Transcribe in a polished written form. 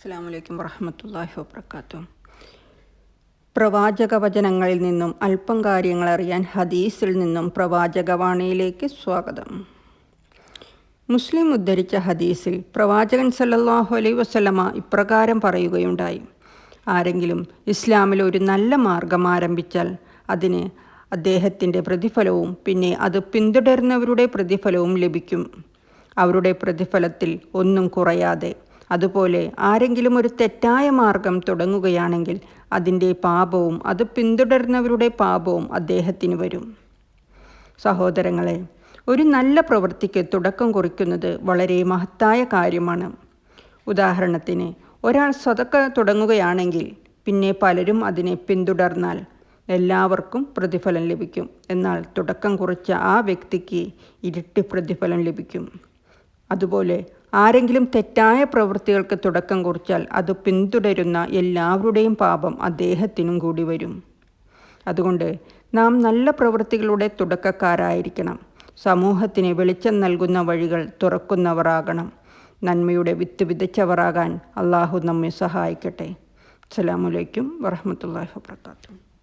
അസ്സലാമു അലൈക്കും വറഹ്മത്തുള്ളാഹി വബറകാതുഹു. പ്രവാചക വചനങ്ങളിൽ നിന്നും അല്പം കാര്യങ്ങൾ അറിയാൻ ഹദീസിൽ നിന്നും പ്രവാചകവാണിയിലേക്ക് സ്വാഗതം. മുസ്ലിം ഉദ്ധരിച്ച ഹദീസിൽ പ്രവാചകൻ സല്ലല്ലാഹു അലൈഹി വസല്ലമ ഇപ്രകാരം പറയുകയുണ്ടായി: ആരെങ്കിലും ഇസ്ലാമിൽ ഒരു നല്ല മാർഗം ആരംഭിച്ചാൽ അതിന് അദ്ദേഹത്തിൻ്റെ പ്രതിഫലവും പിന്നെ അത് പിന്തുടരുന്നവരുടെ പ്രതിഫലവും ലഭിക്കും, അവരുടെ പ്രതിഫലത്തിൽ ഒന്നും കുറയാതെ. അതുപോലെ ആരെങ്കിലും ഒരു തെറ്റായ മാർഗം തുടങ്ങുകയാണെങ്കിൽ അതിൻ്റെ പാപവും അത് പിന്തുടരുന്നവരുടെ പാപവും അദ്ദേഹത്തിന് വരും. സഹോദരങ്ങളെ, ഒരു നല്ല പ്രവൃത്തിക്ക് തുടക്കം കുറിക്കുന്നത് വളരെ മഹത്തായ കാര്യമാണ്. ഉദാഹരണത്തിന്, ഒരാൾ സദഖ തുടങ്ങുകയാണെങ്കിൽ പിന്നെ പലരും അതിനെ പിന്തുടർന്നാൽ എല്ലാവർക്കും പ്രതിഫലം ലഭിക്കും. എന്നാൽ തുടക്കം കുറിച്ച ആ വ്യക്തിക്ക് ഇരട്ടി പ്രതിഫലം ലഭിക്കും. അതുപോലെ ആരെങ്കിലും തെറ്റായ പ്രവൃത്തികൾക്ക് തുടക്കം കുറിച്ചാൽ അത് പിന്തുടരുന്ന എല്ലാവരുടെയും പാപം അദ്ദേഹത്തിനും കൂടി വരും. അതുകൊണ്ട് നാം നല്ല പ്രവൃത്തികളുടെ തുടക്കക്കാരായിരിക്കണം. സമൂഹത്തിന് വെളിച്ചം നൽകുന്ന വഴികൾ തുറക്കുന്നവരാകണം. നന്മയുടെ വിത്ത് വിതച്ചവരാകാൻ അള്ളാഹു നമ്മെ സഹായിക്കട്ടെ. അസ്സലാമു അലൈക്കും വറഹ്മത്തുള്ളാഹി വബറകാതുഹു.